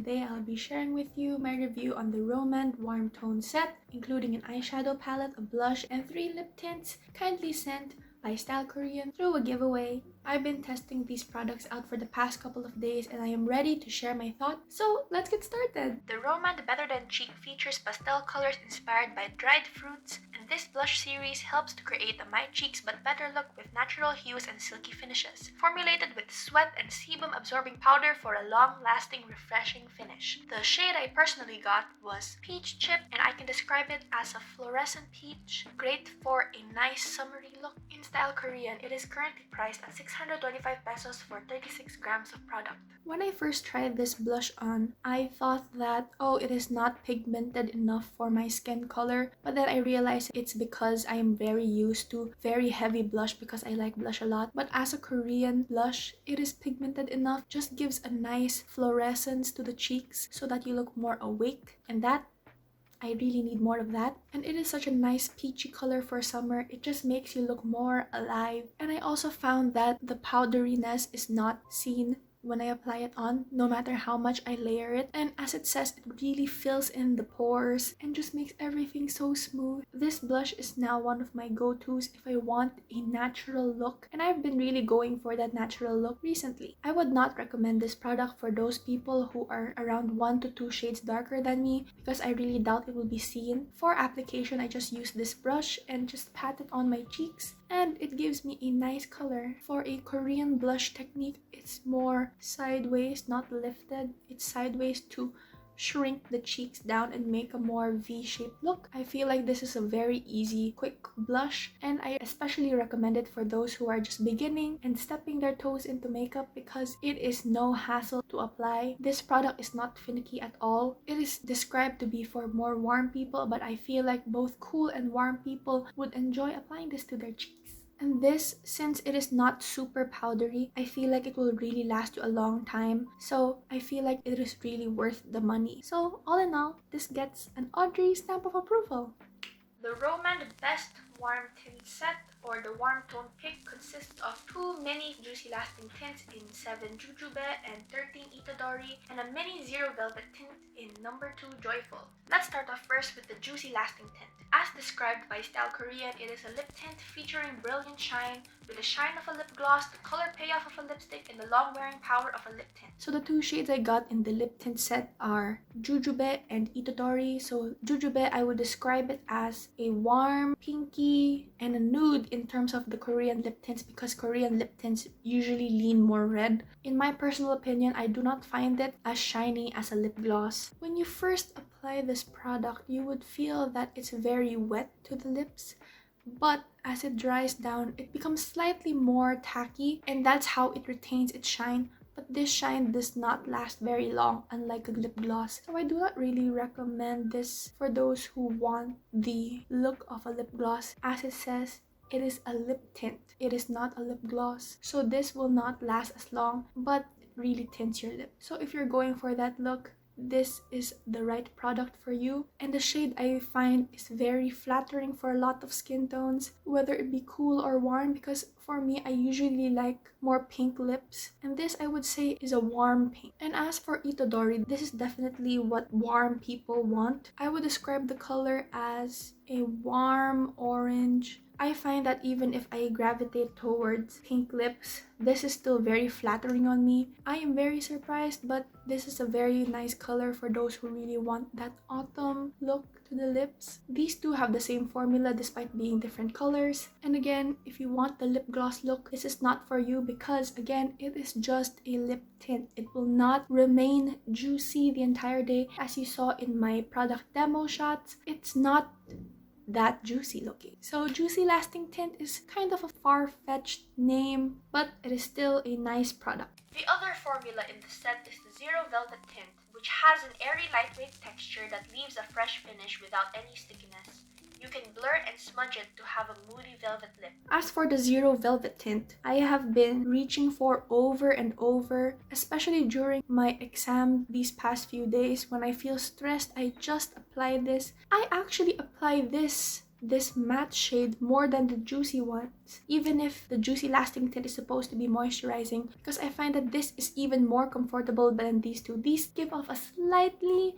today I'll be sharing with you my review on the rom&nd Warm Tone set, including an eyeshadow palette, a blush, and 3 lip tints, kindly sent by Style Korean through a giveaway. I've been testing these products out for the past couple of days and I am ready to share my thoughts, so let's get started! The rom&nd Better Than Cheek features pastel colors inspired by dried fruits, and this blush series helps to create a matte cheeks but better look with natural hues and silky finishes. Formulated with sweat and sebum absorbing powder for a long-lasting, refreshing finish. The shade I personally got was Peach Chip, and I can describe it as a fluorescent peach, great for a nice summery look. In Style Korean, it is currently priced at 625 pesos for 36 grams of product. When I first tried this blush on, I thought that, oh, it is not pigmented enough for my skin color, but then I realized it's because I am very used to very heavy blush because I like blush a lot. But as a Korean blush, it is pigmented enough, just gives a nice fluorescence to the cheeks so that you look more awake, and that I really need more of that. And it is such a nice peachy color for summer. It just makes you look more alive. And I also found that the powderiness is not seen when I apply it on, no matter how much I layer it. And as it says, it really fills in the pores and just makes everything so smooth. This blush is now one of my go-tos if I want a natural look, and I've been really going for that natural look recently. I would not recommend this product for those people who are around 1 to 2 shades darker than me because I really doubt it will be seen. For application, I just use this brush and just pat it on my cheeks, and it gives me a nice color. For a Korean blush technique, it's more sideways, not lifted. It's sideways to shrink the cheeks down and make a more V-shaped look. I feel like this is a very easy, quick blush, and I especially recommend it for those who are just beginning and stepping their toes into makeup because it is no hassle to apply. This product is not finicky at all. It is described to be for more warm people, but I feel like both cool and warm people would enjoy applying this to their cheeks. And this, since it is not super powdery, I feel like it will really last you a long time. So I feel like it is really worth the money. So all in all, this gets an Audrey stamp of approval. The rom&nd Best Warm Tint Set, or the Warm Tone Pick, consists of 2 mini Juicy Lasting tints in 7 Jujube and 13 Itadori, and a mini Zero Velvet tint in number 2 Joyful. Let's start off first with the Juicy Lasting tint. As described by Style Korean, it is a lip tint featuring brilliant shine, with the shine of a lip gloss, the color payoff of a lipstick, and the long-wearing power of a lip tint. So the 2 shades I got in the lip tint set are Jujube and Itadori. So Jujube, I would describe it as a warm, pinky, and a nude in terms of the Korean lip tints because Korean lip tints usually lean more red. In my personal opinion, I do not find it as shiny as a lip gloss. When you first apply this product, you would feel that it's very wet to the lips, but as it dries down, it becomes slightly more tacky, and that's how it retains its shine. But this shine does not last very long, unlike a lip gloss. So I do not really recommend this for those who want the look of a lip gloss. As it says, it is a lip tint. It is not a lip gloss. So this will not last as long, but it really tints your lip. So if you're going for that look, this is the right product for you. And the shade I find is very flattering for a lot of skin tones, whether it be cool or warm, because for me, I usually like more pink lips, and this I would say is a warm pink. And as for Itadori, this is definitely what warm people want. I would describe the color as a warm orange. I find that even if I gravitate towards pink lips, this is still very flattering on me. I am very surprised, but this is a very nice color for those who really want that autumn look to the lips. These two have the same formula despite being different colors. And again, if you want the lip gloss look, this is not for you because again, it is just a lip tint. It will not remain juicy the entire day. As you saw in my product demo shots, it's not that juicy looking. So Juicy Lasting Tint is kind of a far-fetched name, but it is still a nice product. The other formula in the set is the Zero Velvet Tint, which has an airy lightweight texture that leaves a fresh finish without any stickiness. You can blur and smudge it to have a moody velvet lip. As for the Zero Velvet Tint, I have been reaching for over and over, especially during my exam these past few days. When I feel stressed, I just apply this. I actually apply this this matte shade more than the juicy ones, even if the juicy lasting tint is supposed to be moisturizing, because I find that this is even more comfortable than these two. These give off a slightly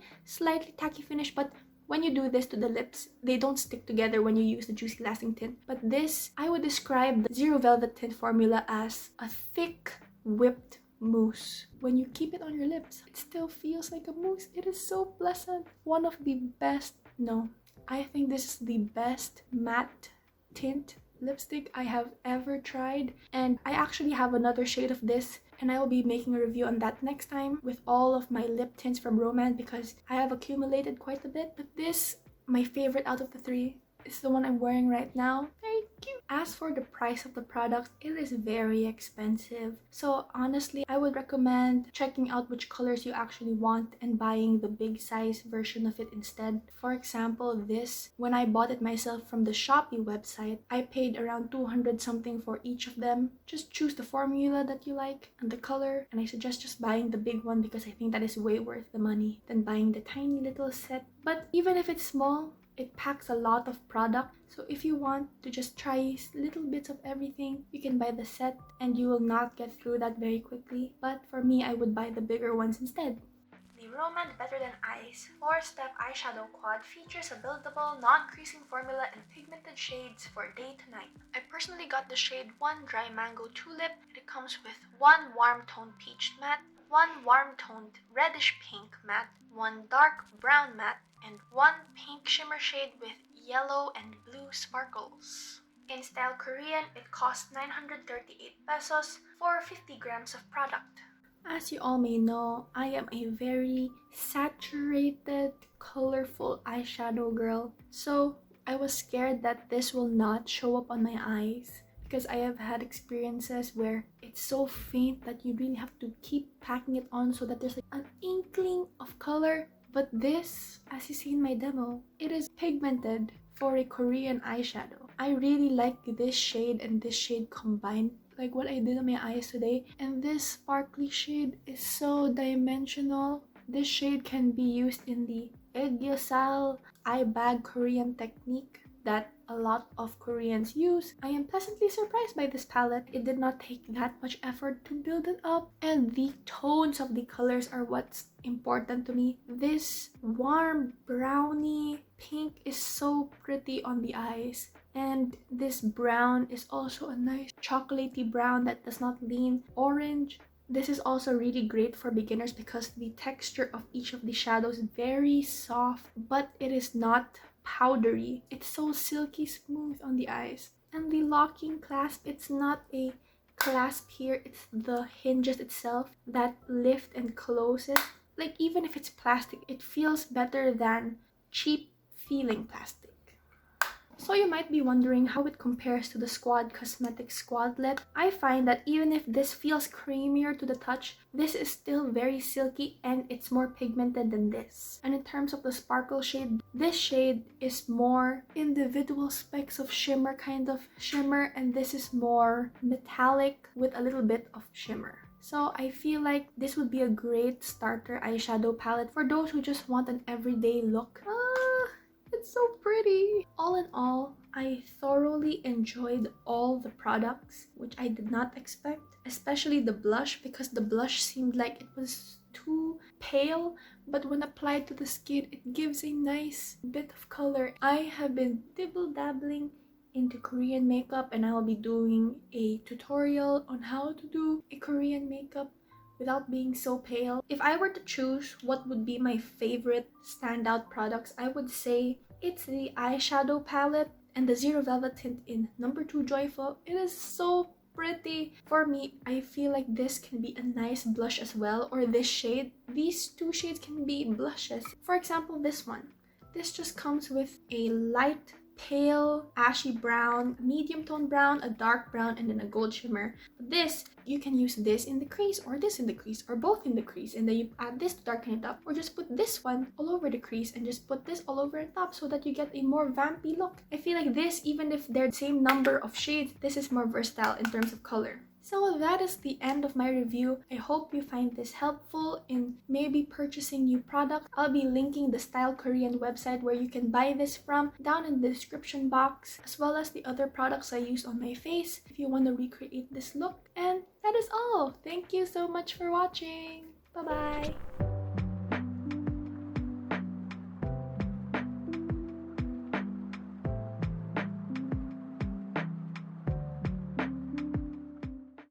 tacky finish, but when you do this to the lips, they don't stick together when you use the juicy lasting tint. But this, I would describe the Zero Velvet Tint formula as a thick whipped mousse. When you keep it on your lips, it still feels like a mousse. It is so pleasant. One of the best, no, I think this is the best matte tint lipstick I have ever tried. And I actually have another shade of this, and I will be making a review on that next time with all of my lip tints from rom&nd, because I have accumulated quite a bit. But this, my favorite out of the three, is the one I'm wearing right now. Very cute. As for the price of the product, it is very expensive. So honestly, I would recommend checking out which colors you actually want and buying the big size version of it instead. For example, this, when I bought it myself from the Shopee website, I paid around 200 something for each of them. Just choose the formula that you like and the color, and I suggest just buying the big one because I think that is way worth the money than buying the tiny little set. But even if it's small, it packs a lot of product, so if you want to just try little bits of everything, you can buy the set and you will not get through that very quickly. But for me, I would buy the bigger ones instead. The rom&nd Better Than Eyes 4-Step Eyeshadow Quad features a buildable, non-creasing formula and pigmented shades for day to night. I personally got the shade 1 Dry Mango Tulip, and it comes with 1 Warm Toned Peach Matte, 1 Warm Toned Reddish Pink Matte, 1 Dark Brown Matte, and 1 pink shimmer shade with yellow and blue sparkles. In style Korean, it costs 938 pesos for 50 grams of product. As you all may know, I am a very saturated, colorful eyeshadow girl. So I was scared that this will not show up on my eyes, because I have had experiences where it's so faint that you really have to keep packing it on so that there's like an inkling of color. But this, as you see in my demo, it is pigmented for a Korean eyeshadow. I really like this shade and this shade combined, like what I did on my eyes today. And this sparkly shade is so dimensional. This shade can be used in the Eggyosal eye bag Korean technique that a lot of Koreans use. I am pleasantly surprised by this palette. It did not take that much effort to build it up, and the tones of the colors are what's important to me. This warm brownie pink is so pretty on the eyes, and this brown is also a nice chocolatey brown that does not lean orange. This is also really great for beginners because the texture of each of the shadows is very soft, but it is not powdery. It's so silky smooth on the eyes. And the locking clasp, it's not a clasp here, it's the hinges itself that lift and close it. Like, even if it's plastic, it feels better than cheap feeling plastic. So you might be wondering how it compares to the Squad Cosmetics Squadlet. I find that even if this feels creamier to the touch, this is still very silky and it's more pigmented than this. And in terms of the sparkle shade, this shade is more individual specks of shimmer, kind of shimmer, and this is more metallic with a little bit of shimmer. So I feel like this would be a great starter eyeshadow palette for those who just want an everyday look. It's so pretty. All in all, I thoroughly enjoyed all the products, which I did not expect, especially the blush, because the blush seemed like it was too pale, but when applied to the skin, it gives a nice bit of color. I have been dibble-dabbling into Korean makeup, and I will be doing a tutorial on how to do a Korean makeup without being so pale. If I were to choose what would be my favorite standout products, I would say it's the eyeshadow palette and the Zero Velvet Tint in number 2 Joyful. It is so pretty. For me, I feel like this can be a nice blush as well, or this shade. These two shades can be blushes. For example, this one. This just comes with a light pale ashy brown, medium tone brown, a dark brown, and then a gold shimmer. This, you can use this in the crease or this in the crease or both in the crease, and then you add this to darken it up, or just put this one all over the crease and just put this all over the top so that you get a more vampy look. I feel like this, even if they're the same number of shades, this is more versatile in terms of color. So that is the end of my review. I hope you find this helpful in maybe purchasing new products. I'll be linking the Style Korean website where you can buy this from down in the description box, as well as the other products I use on my face if you want to recreate this look. And that is all. Thank you so much for watching. Bye bye.